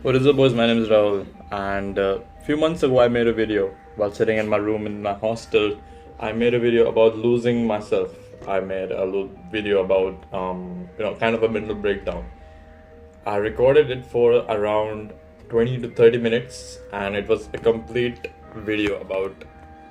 What is up, boys? My name is Rahul, and a few months ago, I made a video while sitting in my room in my hostel. I made a video about losing myself. I made a little video about, kind of a mental breakdown. I recorded it for around 20 to 30 minutes, and it was a complete video about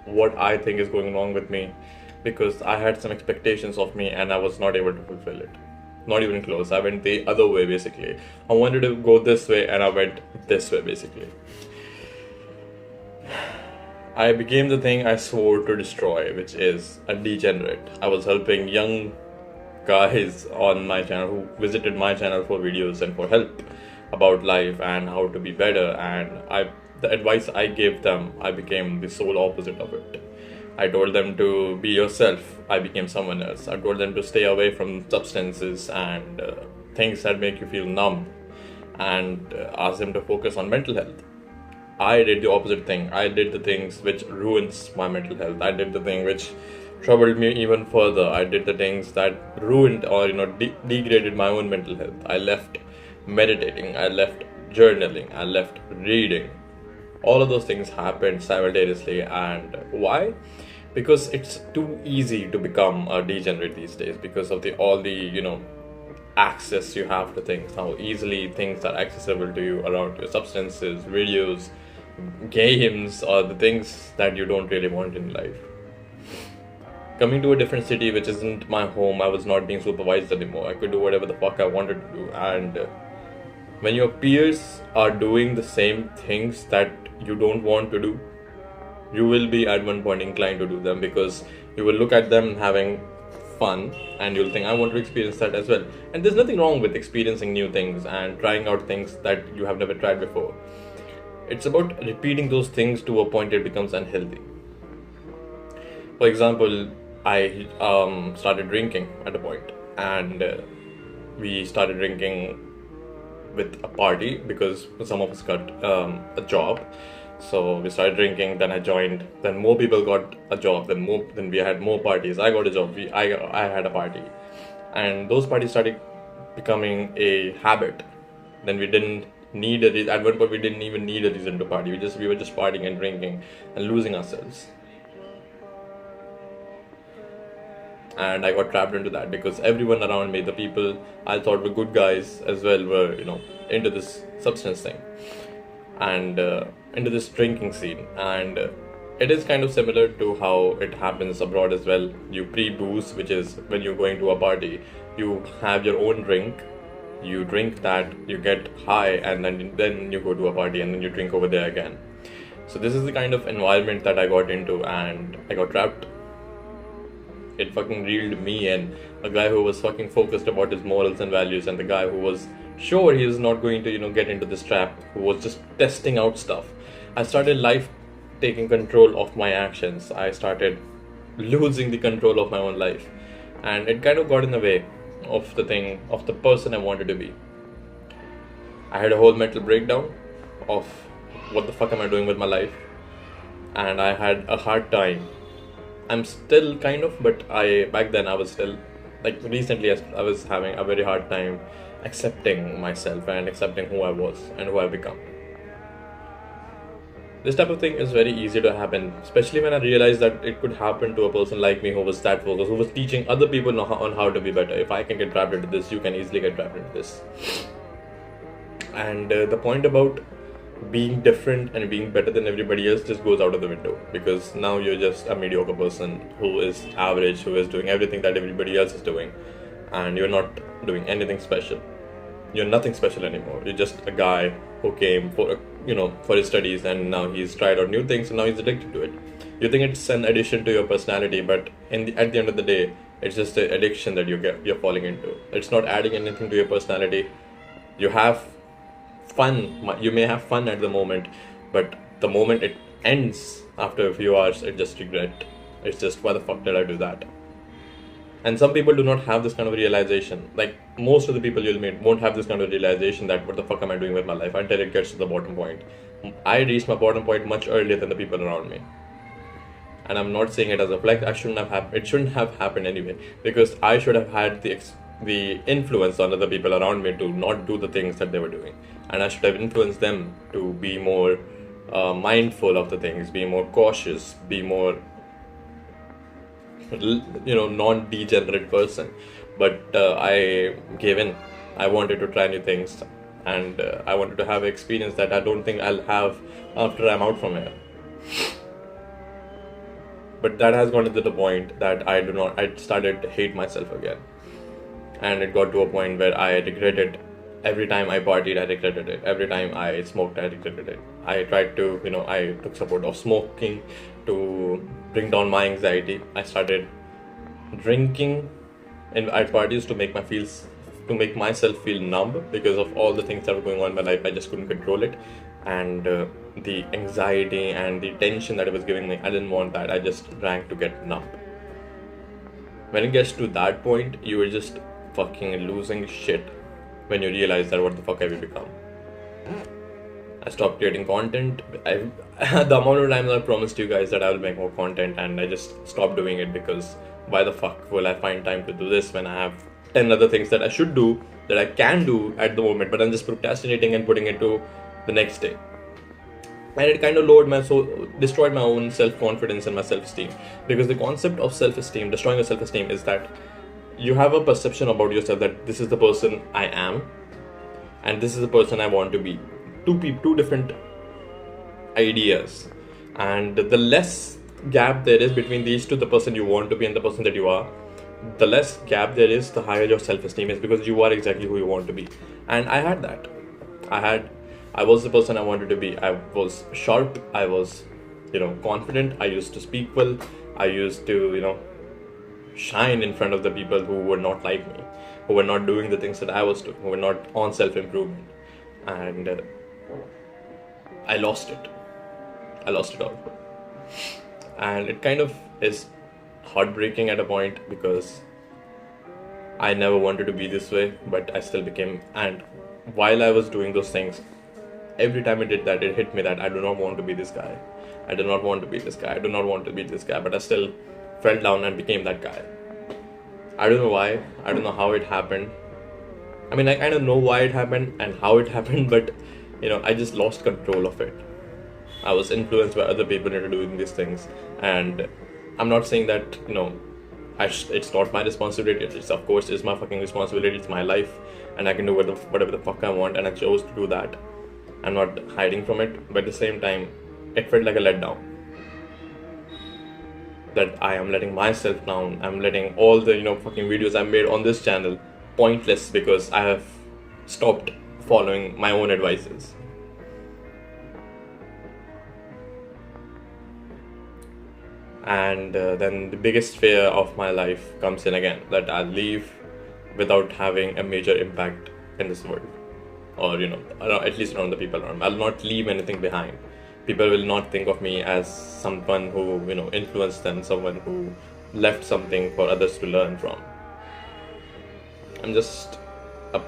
what I think is going wrong with me because I had some expectations of me and I was not able to fulfill it. Not even close. I went the other way basically. I wanted to go this way and I went this way basically. I became the thing I swore to destroy, which is a degenerate. I was helping young guys on my channel who visited my channel for videos and for help about life and how to be better, and the advice I gave them, I became the sole opposite of it. I told them to be yourself. I became someone else. I told them to stay away from substances and things that make you feel numb, and asked them to focus on mental health. I did the opposite thing. I did the things which ruins my mental health. I did the thing which troubled me even further. I did the things that ruined or degraded my own mental health. I left meditating. I left journaling. I left reading. All of those things happened simultaneously. And why? Because it's too easy to become a degenerate these days because of all the access you have to things, how easily things are accessible to you around your substances, videos, games, or the things that you don't really want in life. Coming to a different city which isn't my home, I was not being supervised anymore. I could do whatever the fuck I wanted to do. And when your peers are doing the same things that you don't want to do, you will be at one point inclined to do them because you will look at them having fun and you'll think, I want to experience that as well. And there's nothing wrong with experiencing new things and trying out things that you have never tried before. It's about repeating those things to a point it becomes unhealthy. For example, I started drinking at a point, and we started drinking with a party because some of us got a job. So we started drinking. Then I joined. Then more people got a job. Then we had more parties. I got a job. I had a party, and those parties started becoming a habit. Then we didn't need at one point we didn't even need a reason to party. We were just partying and drinking and losing ourselves. And I got trapped into that because everyone around me, the people I thought were good guys as well, were into this substance thing and into this drinking scene. And it is kind of similar to how it happens abroad as well. You pre-booze, which is when you're going to a party, you have your own drink, you drink that, you get high, and then you go to a party and then you drink over there again. So this is the kind of environment that I got into, and I got trapped. It fucking reeled me in, a guy who was fucking focused about his morals and values, and the guy who was sure he is not going to get into this trap, who was just testing out stuff. I started life taking control of my actions. I started losing the control of my own life, and it kind of got in the way of the person I wanted to be. I had a whole mental breakdown of what the fuck am I doing with my life, and I had a hard time. I'm still kind of, but back then I was still, like recently I was having a very hard time accepting myself and accepting who I was and who I've become. This type of thing is very easy to happen, especially when I realized that it could happen to a person like me who was that focused, who was teaching other people on how to be better. If I can get trapped into this, you can easily get trapped into this. And the point about being different and being better than everybody else just goes out of the window because now you're just a mediocre person who is average, who is doing everything that everybody else is doing, and you're not doing anything special. You're nothing special anymore. You're just a guy who came for his studies, and now he's tried out new things and now he's addicted to it. You think it's an addition to your personality, but at the end of the day, it's just an addiction that you're falling into. It's not adding anything to your personality. You have fun. You may have fun at the moment, but the moment it ends after a few hours, it's just regret. It's just, why the fuck did I do that? And some people do not have this kind of realization. Like most of the people you'll meet won't have this kind of realization that what the fuck am I doing with my life until it gets to the bottom point. I reached my bottom point much earlier than the people around me. And I'm not saying it as a flex. It shouldn't have happened anyway, because I should have had the influence on other people around me to not do the things that they were doing. and I should have influenced them to be more mindful of the things, be more cautious, be more non-degenerate person. But I gave in. I wanted to try new things, and I wanted to have an experience that I don't think I'll have after I'm out from here. But that has gone to the point that I started to hate myself again. And it got to a point where I regretted every time I partied, I regretted it. Every time I smoked, I regretted it. I tried to, I took support of smoking to bring down my anxiety. I started drinking at parties to make myself feel numb because of all the things that were going on in my life. I just couldn't control it, and the anxiety and the tension that it was giving me, I didn't want that. I just drank to get numb. When it gets to that point, you are just fucking losing shit when you realize that what the fuck have you become. I stopped creating content. The amount of times I promised you guys that I will make more content, and I just stopped doing it because why the fuck will I find time to do this when I have 10 other things that I should do, that I can do at the moment, but I'm just procrastinating and putting it to the next day. And it kind of destroyed my own self-confidence and my self-esteem. Because the concept of self-esteem, destroying your self-esteem, is that you have a perception about yourself that this is the person I am, and this is the person I want to be. Two different ideas. And the less gap there is between these two, the person you want to be and the person that you are, the less gap there is, the higher your self-esteem is, because you are exactly who you want to be. And I had that. I was the person I wanted to be. I was sharp. I was, confident. I used to speak well. I used to, shine in front of the people who were not like me, who were not doing the things that I was doing, who were not on self-improvement. And I lost it. I lost it all. And it kind of is heartbreaking at a point, because I never wanted to be this way, but I still became. And while I was doing those things, every time I did that, it hit me that I do not want to be this guy. I do not want to be this guy. I do not want to be this guy. But I still fell down and became that guy. I don't know why. I don't know how it happened. I mean, I kind of know why it happened and how it happened, but I just lost control of it. I was influenced by other people into doing these things, and I'm not saying that it's not my responsibility. It's, of course, it's my fucking responsibility. It's my life, and I can do whatever the fuck I want, and I chose to do that. I'm not hiding from it, but at the same time, it felt like a letdown. That I am letting myself down. I'm letting all the fucking videos I made on this channel pointless because I have stopped following my own advices. And then the biggest fear of my life comes in again, that I'll leave without having a major impact in this world, or at least around the people around me. I'll not leave anything behind. People will not think of me as someone who influenced them, someone who left something for others to learn from. I'm just a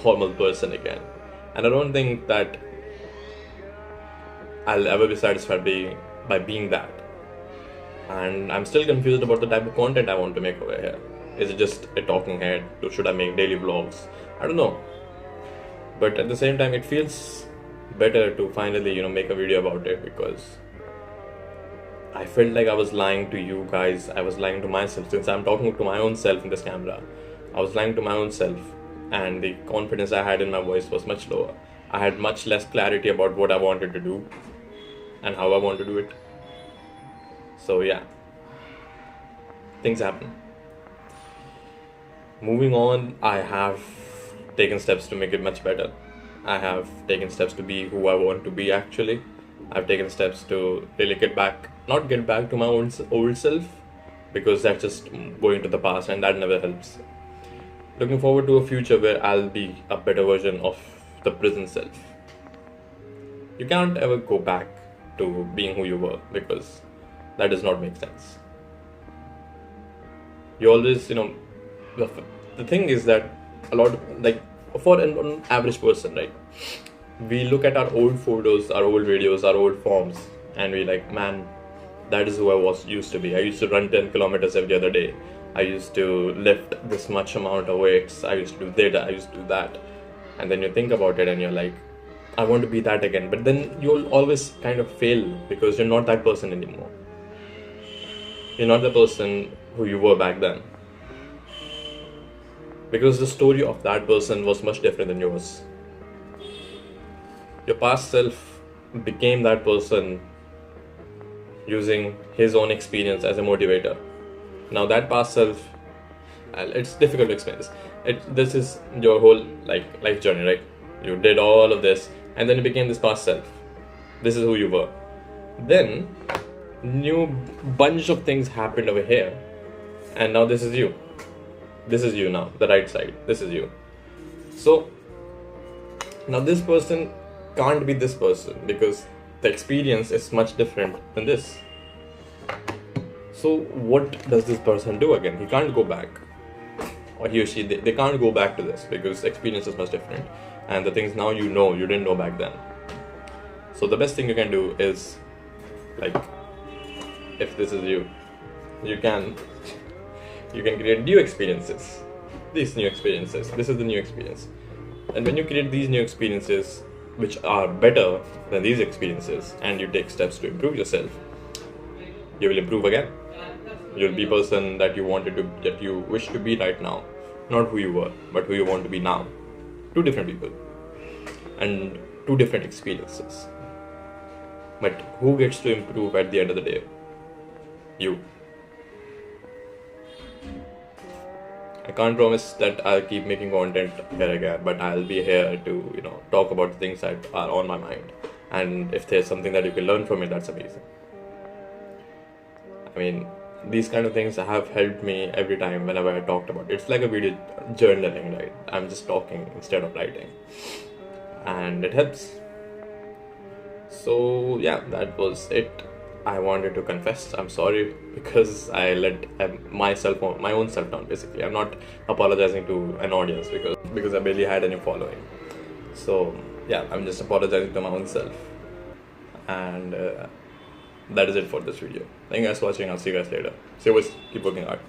normal person again, and I don't think that I'll ever be satisfied by being that. And I'm still confused about the type of content I want to make over here. Is it just a talking head? Should I make daily vlogs? I don't know. But at the same time, it feels better to finally, make a video about it, because I felt like I was lying to you guys. I was lying to myself. Since I'm talking to my own self in this camera, I was lying to my own self, and the confidence I had in my voice was much lower. I had much less clarity about what I wanted to do and how I want to do it. So yeah, things happen. Moving on, I have taken steps to make it much better. I have taken steps to be who I want to be actually. I've taken steps to really not get back to my own old self, because that's just going to the past and that never helps. Looking forward to a future where I'll be a better version of the present self. You can't ever go back to being who you were, because that does not make sense. You always, the thing is that a lot of, for an average person, right? We look at our old photos, our old videos, our old forms, and we man, that is who I used to be. I used to run 10 kilometers every other day. I used to lift this much amount of weights. I used to do that. I used to do that. and then you think about it and you're like, I want to be that again, but then you'll always kind of fail because you're not that person anymore. You're not the person who you were back then, because the story of that person was much different than yours. Your past self became that person using his own experience as a motivator. Now that past self, it's difficult to explain this. This is your whole life journey, right? You did all of this, and then you became this past self. This is who you were. Then, new bunch of things happened over here, and now this is you. This is you now, the right side. This is you. So now this person can't be this person because the experience is much different than this. So what does this person do again? He can't go back, or he or she, they can't go back to this because the experience is much different, and the things now you know you didn't know back then. So the best thing you can do is, like, if this is you, you can create new experiences. These new experiences, this is the new experience. And when you create these new experiences which are better than these experiences, and you take steps to improve yourself, you will improve again. You'll be a person that you wish to be right now. Not who you were, but who you want to be now. Two different people and two different experiences. But who gets to improve at the end of the day? You. I can't promise that I'll keep making content here again, but I'll be here to, talk about the things that are on my mind. And if there's something that you can learn from it, that's amazing. I mean, these kind of things have helped me every time whenever I talked about it. It's like a video journaling, right? I'm just talking instead of writing. And it helps. So yeah, that was it. I wanted to confess. I'm sorry because I let my own self down, basically. I'm not apologizing to an audience because I barely had any following. So yeah, I'm just apologizing to my own self. And that is it for this video. Thank you guys for watching. I'll see you guys later. See you guys. Keep working hard.